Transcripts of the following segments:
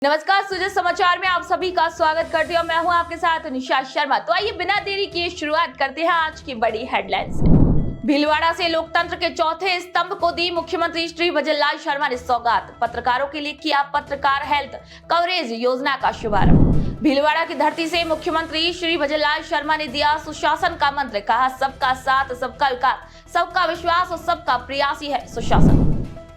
नमस्कार, सुजय समाचार में आप सभी का स्वागत करती हूँ। मैं हूँ आपके साथ निशा शर्मा। तो आइए बिना देरी किए शुरुआत करते हैं आज की बड़ी हेडलाइंस से। भीलवाड़ा से लोकतंत्र के चौथे स्तंभ को दी मुख्यमंत्री श्री भजनलाल शर्मा ने सौगात। पत्रकारों के लिए किया पत्रकार हेल्थ कवरेज योजना का शुभारंभ। भीलवाड़ा की धरती से मुख्यमंत्री श्री भजनलाल शर्मा ने दिया सुशासन का मंत्र। कहा सबका साथ, सबका विकास, सबका विश्वास और सबका प्रयास ही है सुशासन।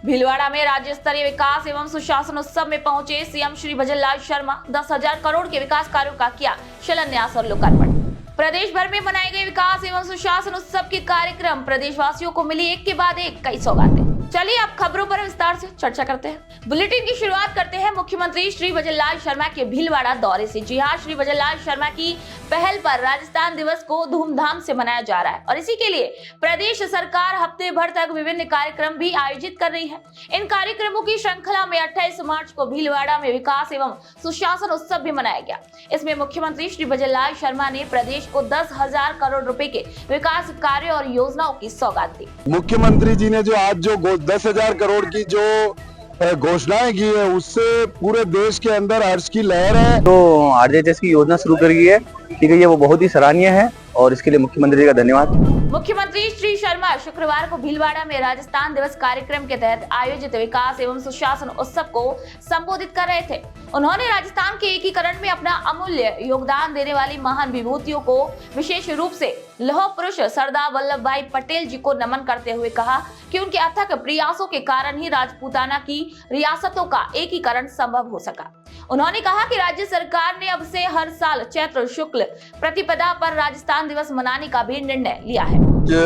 भीलवाड़ा में राज्य स्तरीय विकास एवं सुशासन उत्सव में पहुंचे सीएम श्री भजनलाल शर्मा। 10,000 करोड़ के विकास कार्यों का किया शिलान्यास और लोकार्पण। प्रदेश भर में मनाए गए विकास एवं सुशासन उत्सव के कार्यक्रम, प्रदेशवासियों को मिली एक के बाद एक कई सौगातें। चलिए अब खबरों पर विस्तार से चर्चा करते हैं। बुलेटिन की शुरुआत करते हैं मुख्यमंत्री श्री भजनलाल शर्मा के भीलवाड़ा दौरे से। जी हां, श्री भजनलाल शर्मा की पहल पर राजस्थान दिवस को धूमधाम से मनाया जा रहा है और इसी के लिए प्रदेश सरकार हफ्ते भर तक विभिन्न कार्यक्रम भी आयोजित कर रही है। इन कार्यक्रमों की श्रृंखला में 28 मार्च को भीलवाड़ा में विकास एवं सुशासन उत्सव भी मनाया गया। इसमें मुख्यमंत्री श्री भजनलाल शर्मा ने प्रदेश को 10,000 करोड़ रुपए के विकास कार्य और योजनाओं की सौगात दी। मुख्यमंत्री जी ने जो आज जो 10,000 करोड़ की जो घोषणाएं की है, उससे पूरे देश के अंदर हर्ष की लहर है। तो आरजेएचएस की योजना शुरू करी है, ठीक है, ये वो बहुत ही सराहनीय है और इसके लिए मुख्यमंत्री जी का धन्यवाद। मुख्यमंत्री श्री शर्मा शुक्रवार को भीलवाड़ा में राजस्थान दिवस कार्यक्रम के तहत आयोजित विकास एवं सुशासन उत्सव को संबोधित कर रहे थे। उन्होंने राजस्थान के एकीकरण में अपना अमूल्य योगदान देने वाली महान विभूतियों को, विशेष रूप से लौह पुरुष सरदार वल्लभ भाई पटेल जी को नमन करते हुए कहा कि उनके अथक प्रयासों के कारण ही राजपूताना की रियासतों का एकीकरण संभव हो सका। उन्होंने कहा कि राज्य सरकार ने अब से हर साल चैत्र शुक्ल प्रतिपदा पर राजस्थान दिवस मनाने का भी निर्णय लिया है।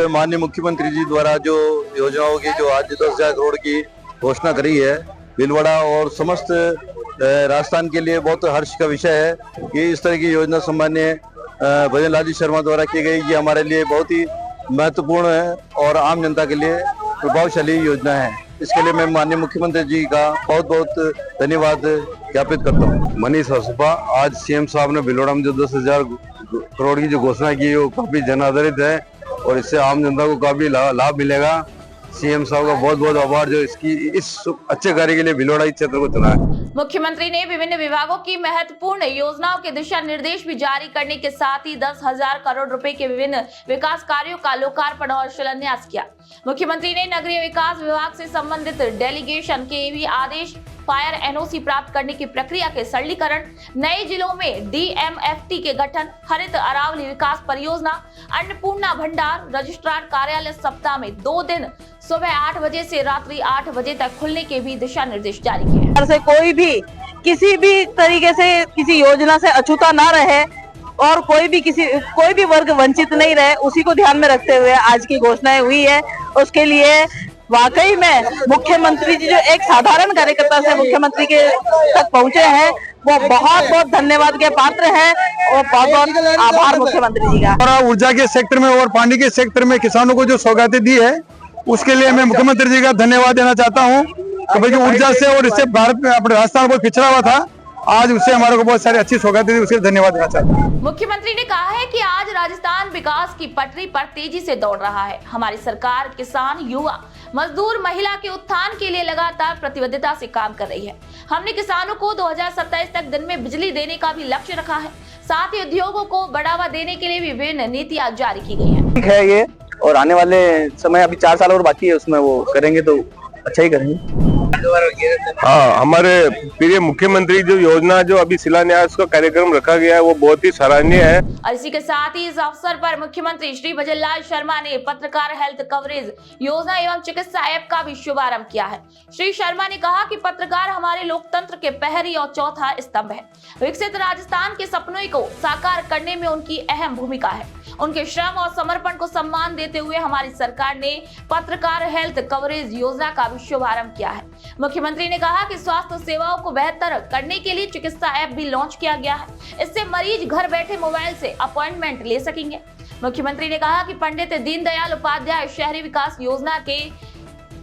माननीय मुख्यमंत्री जी द्वारा जो योजनाओं की जो आज 10,000 करोड़ की घोषणा करी है, भीलवाड़ा और समस्त राजस्थान के लिए बहुत हर्ष का विषय है कि इस तरह की योजना सम्मान्य भजनलाल जी शर्मा द्वारा की गई। ये हमारे लिए बहुत ही महत्वपूर्ण है और आम जनता के लिए प्रभावशाली योजना है। इसके लिए मैं माननीय मुख्यमंत्री जी का बहुत बहुत धन्यवाद ज्ञापित करता हूँ। मनीष हसुपा, आज सीएम साहब ने भीलवाड़ा में जो 10,000 करोड़ की जो घोषणा की है वो काफी जन आधारित है और इससे आम जनता को काफी लाभ मिलेगा। सीएम साहब का बहुत बहुत आभार जो इस अच्छे कार्य के लिए भीलवाड़ा क्षेत्र को चुना है। मुख्यमंत्री ने विभिन्न विभागों की महत्वपूर्ण योजनाओं के दिशा निर्देश भी जारी करने के साथ ही 10,000 करोड़ रुपए के विभिन्न विकास कार्यों का लोकार्पण और शिलान्यास किया। मुख्यमंत्री ने नगरीय विकास विभाग से संबंधित डेलीगेशन के भी आदेश, फायर एनओसी प्राप्त करने की प्रक्रिया के सरलीकरण, नए जिलों में डीएमएफटी के गठन, हरित अरावली विकास परियोजना, अन्नपूर्णा भंडार, रजिस्ट्रार कार्यालय सप्ताह में 2 दिन सुबह 8 बजे से रात्रि 8 बजे तक खुलने के भी दिशा निर्देश जारी किए। से कोई भी किसी भी तरीके से किसी योजना से अछूता ना रहे और कोई भी वर्ग वंचित नहीं रहे, उसी को ध्यान में रखते हुए आज की घोषणाएं हुई है। उसके लिए वाकई में मुख्यमंत्री जी जो एक साधारण कार्यकर्ता से मुख्यमंत्री के तक पहुंचे हैं, वो बहुत बहुत धन्यवाद के पात्र हैं और बहुत बहुत आभार मुख्यमंत्री जी का। और ऊर्जा के सेक्टर में और पानी के सेक्टर में किसानों को जो सौगातें दी है, उसके लिए मैं मुख्यमंत्री जी का धन्यवाद देना चाहता हूँ। भाई ऊर्जा से और इससे भारत में अपने राजस्थान बहुत पिछड़ा हुआ था, आज उससे हमारे को बहुत सारी अच्छी सौगातें दी, उसके लिए धन्यवाद देना चाहता हूँ। मुख्यमंत्री ने कहा है कि आज राजस्थान विकास की पटरी पर तेजी से दौड़ रहा है। हमारी सरकार किसान, युवा, मजदूर, महिला के उत्थान के लिए लगातार प्रतिबद्धता से काम कर रही है। हमने किसानों को 2027 तक दिन में बिजली देने का भी लक्ष्य रखा है। साथ ही उद्योगों को बढ़ावा देने के लिए विभिन्न नीतियां जारी की गई हैं। ठीक है ये, और आने वाले समय अभी 4 साल और बाकी है, उसमें वो करेंगे तो अच्छा ही करेंगे। हाँ, हमारे प्रिय मुख्यमंत्री जो योजना जो अभी शिलान्यास का कार्यक्रम रखा गया है वो बहुत ही सराहनीय है। और इसी के साथ ही इस अवसर पर मुख्यमंत्री श्री भजनलाल शर्मा ने पत्रकार हेल्थ कवरेज योजना एवं चिकित्सा ऐप का भी शुभारंभ किया है। श्री शर्मा ने कहा कि पत्रकार हमारे लोकतंत्र के पहली और चौथा स्तंभ है। विकसित राजस्थान के सपनों को साकार करने में उनकी अहम भूमिका है। उनके श्रम और समर्पण को सम्मान देते हुए हमारी सरकार ने पत्रकार हेल्थ कवरेज योजना का भी शुभारंभ किया है। मुख्यमंत्री ने कहा कि स्वास्थ्य सेवाओं को बेहतर करने के लिए चिकित्सा ऐप भी लॉन्च किया गया है। इससे मरीज घर बैठे मोबाइल से अपॉइंटमेंट ले सकेंगे। मुख्यमंत्री ने कहा कि पंडित दीनदयाल उपाध्याय शहरी विकास योजना के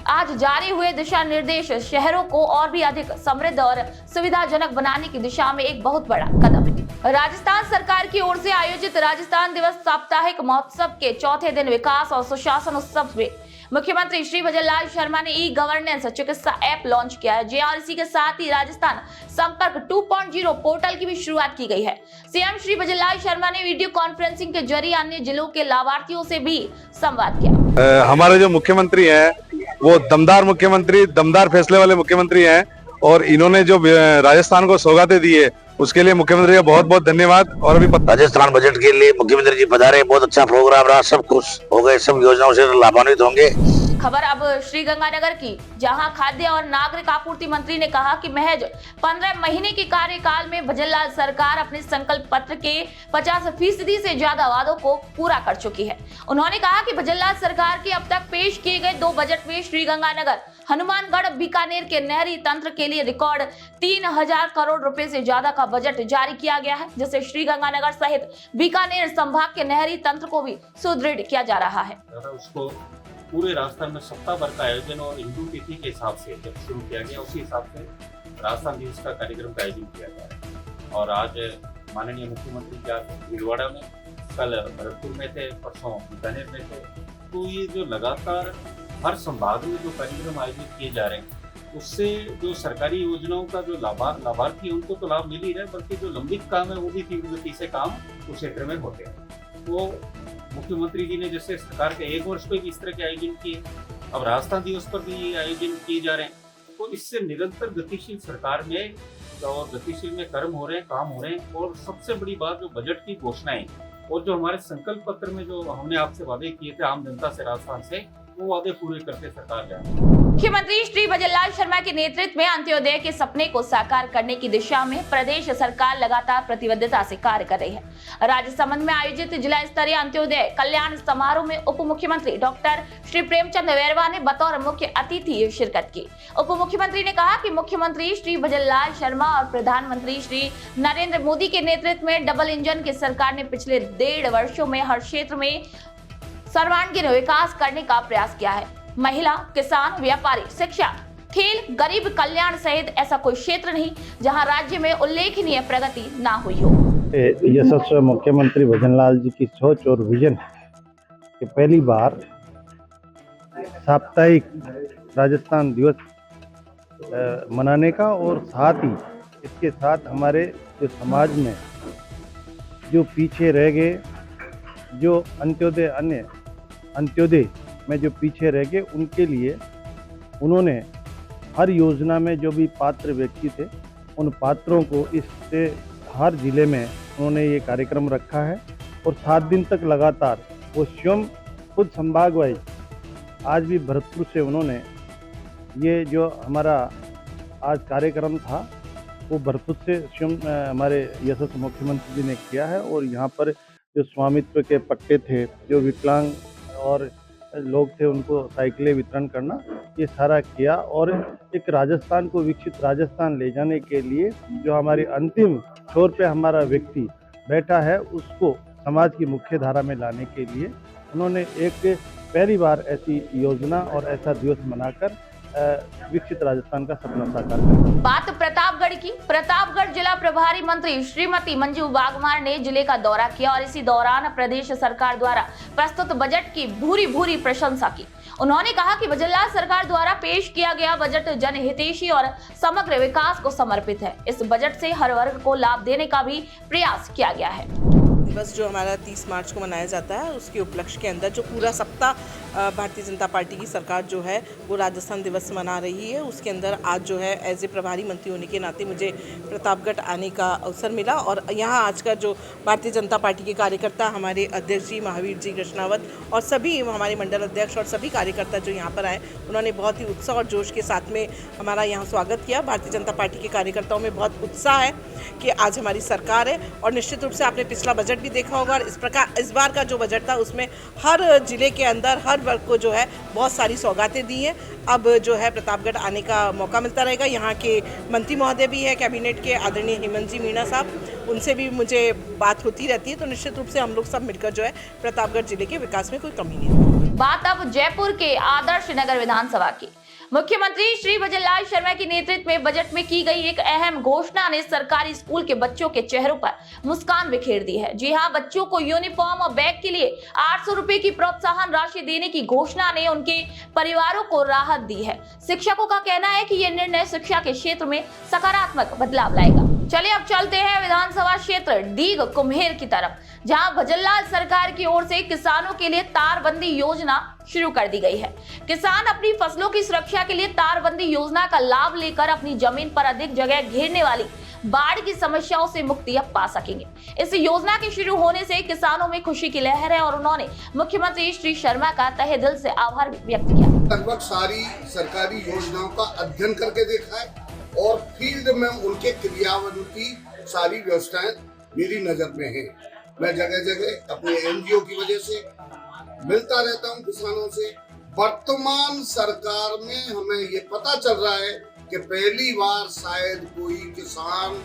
आज जारी हुए दिशा निर्देश शहरों को और भी अधिक समृद्ध और सुविधाजनक बनाने की दिशा में एक बहुत बड़ा कदम है। राजस्थान सरकार की ओर से आयोजित राजस्थान दिवस साप्ताहिक महोत्सव के चौथे दिन विकास और सुशासन उत्सव में मुख्यमंत्री श्री भजनलाल शर्मा ने ई गवर्नेंस चिकित्सा ऐप लॉन्च किया है और इसी के साथ ही राजस्थान संपर्क 2.0 पोर्टल की भी शुरुआत की गई है। सीएम श्री भजनलाल शर्मा ने वीडियो कॉन्फ्रेंसिंग के जरिए अन्य जिलों के लाभार्थियों से भी संवाद किया। हमारे जो मुख्यमंत्री हैं वो दमदार मुख्यमंत्री, दमदार फैसले वाले मुख्यमंत्री हैं और इन्होंने जो राजस्थान को सौगातें दी है उसके लिए मुख्यमंत्री का बहुत बहुत धन्यवाद। और अभी राजस्थान बजट के लिए मुख्यमंत्री जी पधारे, बहुत अच्छा प्रोग्राम रहा, सब खुश हो गए, सब योजनाओं से लाभान्वित होंगे। खबर अब श्रीगंगानगर की, जहां खाद्य और नागरिक आपूर्ति मंत्री ने कहा कि महज 15 महीने के कार्यकाल में भजनलाल सरकार अपने संकल्प पत्र के 50% से ज्यादा वादों को पूरा कर चुकी है। उन्होंने कहा कि भजनलाल सरकार के अब तक पेश किए गए 2 बजट में श्रीगंगानगर, हनुमानगढ़, बीकानेर के नहरी तंत्र के लिए रिकॉर्ड 3000 करोड़ रुपए से ज्यादा का बजट जारी किया गया है, जिससे श्रीगंगानगर सहित बीकानेर संभाग के नहरी तंत्र को भी सुदृढ़ किया जा रहा है। उसको पूरे राजस्थान में सप्ताह भर का आयोजन और हिंदू तिथि के हिसाब से जब शुरू किया गया उसी हिसाब से राजस्थान दिवस का कार्यक्रम का आयोजन किया गया है। और आज माननीय मुख्यमंत्री जी आज भीलवाड़ा में, कल भरतपुर में थे, परसों बीकानेर में थे। तो ये जो लगातार हर संभाग में जो कार्यक्रम आयोजित किए जा रहे हैं उससे जो सरकारी योजनाओं का जो लाभार्थी उनको तो लाभ मिल ही रहा है, बल्कि जो लंबित काम है वो भी तीव्र गति से काम उस क्षेत्र में होते हैं। तो मुख्यमंत्री जी ने जैसे सरकार के 1 वर्ष पे भी इस तरह के आयोजन किए, अब राजस्थान दिवस पर भी आयोजन किए जा रहे हैं। तो इससे निरंतर गतिशील सरकार में और गतिशील में कर्म हो रहे हैं, काम हो रहे हैं। और सबसे बड़ी बात जो बजट की घोषणाएं और जो हमारे संकल्प पत्र में जो हमने आपसे वादे किए थे आम जनता से राजस्थान से, वो वादे पूरे करते सरकार जा रही है। मुख्यमंत्री श्री भजनलाल शर्मा के नेतृत्व में अंत्योदय के सपने को साकार करने की दिशा में प्रदेश सरकार लगातार प्रतिबद्धता से कार्य कर रही है। राजसमंद में आयोजित जिला स्तरीय अंत्योदय कल्याण समारोह में उप मुख्यमंत्री डॉक्टर श्री प्रेमचंद बैरवा ने बतौर मुख्य अतिथि शिरकत की। उप मुख्यमंत्री ने कहा कि मुख्यमंत्री श्री भजनलाल शर्मा और प्रधानमंत्री श्री नरेंद्र मोदी के नेतृत्व में डबल इंजन की सरकार ने पिछले 1.5 वर्षों में हर क्षेत्र में सर्वांगीण विकास करने का प्रयास किया है। महिला, किसान, व्यापारी, शिक्षा, खेल, गरीब कल्याण सहित ऐसा कोई क्षेत्र नहीं जहां राज्य में उल्लेखनीय प्रगति ना हुई हो। यशस्वी मुख्यमंत्री भजनलाल जी की सोच और विजन कि पहली बार साप्ताहिक राजस्थान दिवस मनाने का, और साथ ही इसके साथ हमारे जो समाज में जो पीछे रह गए, जो अंत्योदय में जो पीछे रह गए, उनके लिए उन्होंने हर योजना में जो भी पात्र व्यक्ति थे उन पात्रों को इससे हर जिले में उन्होंने ये कार्यक्रम रखा है। और 7 दिन तक लगातार वो स्वयं खुद संभाग वाइज आज भी भरतपुर से उन्होंने ये जो हमारा आज कार्यक्रम था वो भरतपुर से स्वयं हमारे यशस्वी मुख्यमंत्री जी ने किया है। और यहाँ पर जो स्वामित्व के पट्टे थे, जो विकलांग और लोग थे, उनको साइकिलें वितरण करना, ये सारा किया। और एक राजस्थान को विकसित राजस्थान ले जाने के लिए जो हमारी अंतिम छोर पे हमारा व्यक्ति बैठा है उसको समाज की मुख्य धारा में लाने के लिए उन्होंने एक पहली बार ऐसी योजना और ऐसा दिवस मनाकर विकसित राजस्थान का सपना साकार किया। बात प्रतापगढ़ की। प्रतापगढ़ जिला प्रभारी मंत्री श्रीमती मंजू वाघमार ने जिले का दौरा किया और इसी दौरान प्रदेश सरकार द्वारा प्रस्तुत बजट की भूरी प्रशंसा की। उन्होंने कहा कि भजनलाल सरकार द्वारा पेश किया गया बजट जनहितैषी और समग्र विकास को समर्पित है। इस बजट से हर वर्ग को लाभ देने का भी प्रयास किया गया है। दिवस जो हमारा 30 मार्च को मनाया जाता है उसके उपलक्ष्य के अंदर जो पूरा सप्ताह भारतीय जनता पार्टी की सरकार जो है वो राजस्थान दिवस मना रही है, उसके अंदर आज जो है एज ए प्रभारी मंत्री होने के नाते मुझे प्रतापगढ़ आने का अवसर मिला। और यहाँ आज का जो भारतीय जनता पार्टी के कार्यकर्ता, हमारे अध्यक्ष जी महावीर जी कृष्णावत और सभी हमारे मंडल अध्यक्ष और सभी कार्यकर्ता जो यहाँ पर आए, उन्होंने बहुत ही उत्साह और जोश के साथ में हमारा यहाँ स्वागत किया। भारतीय जनता पार्टी के कार्यकर्ताओं में बहुत उत्साह है कि आज हमारी सरकार है। और निश्चित रूप से आपने पिछला बजट भी देखा होगा, इस प्रकार इस बार का जो बजट था उसमें हर जिले के अंदर हर वर्ग को जो है बहुत सारी सौगातें दी हैं। अब जो है प्रतापगढ़ आने का मौका मिलता रहेगा। यहाँ के मंत्री महोदय भी है, कैबिनेट के आदरणीय हेमंत जी मीणा साहब, उनसे भी मुझे बात होती रहती है। तो निश्चित रूप से हम लोग सब मिलकर जो है प्रतापगढ़ जिले के विकास में कोई कमी नहीं है। बात अब जयपुर के आदर्श नगर विधानसभा की। मुख्यमंत्री श्री भजनलाल शर्मा के नेतृत्व में बजट में की गई एक अहम घोषणा ने सरकारी स्कूल के बच्चों के चेहरों पर मुस्कान बिखेर दी है। जी हां, बच्चों को यूनिफॉर्म और बैग के लिए 800 रुपए की प्रोत्साहन राशि देने की घोषणा ने उनके परिवारों को राहत दी है। शिक्षकों का कहना है कि यह निर्णय शिक्षा के क्षेत्र में सकारात्मक बदलाव लाएगा। चलिए अब चलते हैं विधानसभा क्षेत्र दीघ कुम्हेर की तरफ, जहां भजनलाल सरकार की ओर से किसानों के लिए तारबंदी योजना शुरू कर दी गई है। किसान अपनी फसलों की सुरक्षा के लिए तारबंदी योजना का लाभ लेकर अपनी जमीन पर अधिक जगह घेरने वाली बाढ़ की समस्याओं से मुक्ति अब पा सकेंगे। इस योजना के शुरू होने से किसानों में खुशी की लहर है और उन्होंने मुख्यमंत्री श्री शर्मा का तहे दिल से आभार व्यक्त किया। लगभग सारी सरकारी योजनाओं का अध्ययन करके देखा है और फील्ड में उनके क्रियान्वयन की सारी व्यवस्थाएं मेरी नजर में है। मैं जगह जगह अपने एनजीओ की वजह से मिलता रहता हूं किसानों से। वर्तमान सरकार में हमें ये पता चल रहा है कि पहली बार शायद कोई किसान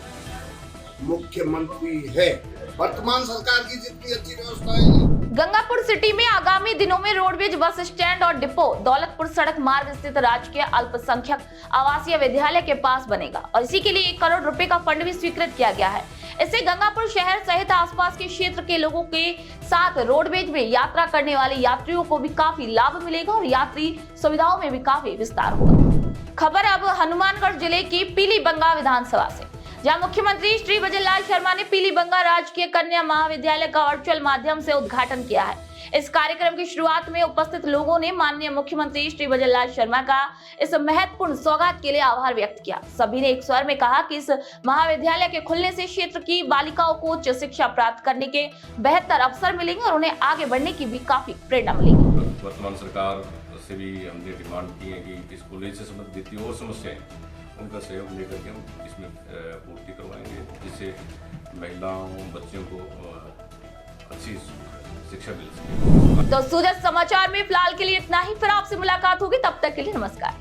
मुख्यमंत्री है। वर्तमान सरकार की जितनी अच्छी व्यवस्थाएं हैं। गंगापुर सिटी में आगामी दिनों में रोडवेज बस स्टैंड और डिपो दौलतपुर सड़क मार्ग स्थित राजकीय अल्पसंख्यक आवासीय विद्यालय के पास बनेगा और इसी के लिए 1 करोड़ रुपए का फंड भी स्वीकृत किया गया है। इससे गंगापुर शहर सहित आसपास के क्षेत्र के लोगों के साथ रोडवेज में यात्रा करने वाले यात्रियों को भी काफी लाभ मिलेगा और यात्री सुविधाओं में भी काफी विस्तार होगा। खबर अब हनुमानगढ़ जिले की पीलीबंगा विधानसभा से, जहां मुख्यमंत्री श्री भजनलाल शर्मा ने पीलीबंगा राजकीय कन्या महाविद्यालय का वर्चुअल माध्यम से उद्घाटन किया है। इस कार्यक्रम की शुरुआत में उपस्थित लोगों ने माननीय मुख्यमंत्री श्री भजनलाल शर्मा का इस महत्वपूर्ण सौगात के लिए आभार व्यक्त किया। सभी ने एक स्वर में कहा कि इस महाविद्यालय के खुलने से क्षेत्र की बालिकाओं को उच्च शिक्षा प्राप्त करने के बेहतर अवसर मिलेंगे और उन्हें आगे बढ़ने की भी काफी प्रेरणा मिलेगी। वर्तमान सरकार से भी हमने डिमांड की है कि इस कॉलेज से संबंधित जितनी और समस्याएं उनका सहयोग लेकर के हम इसमें पूर्ति करवाएंगे, जिससे महिलाओं बच्चों को अच्छी शिक्षा मिल सके। तो सूरज समाचार में फिलहाल के लिए इतना ही, फिर आपसे मुलाकात होगी, तब तक के लिए नमस्कार।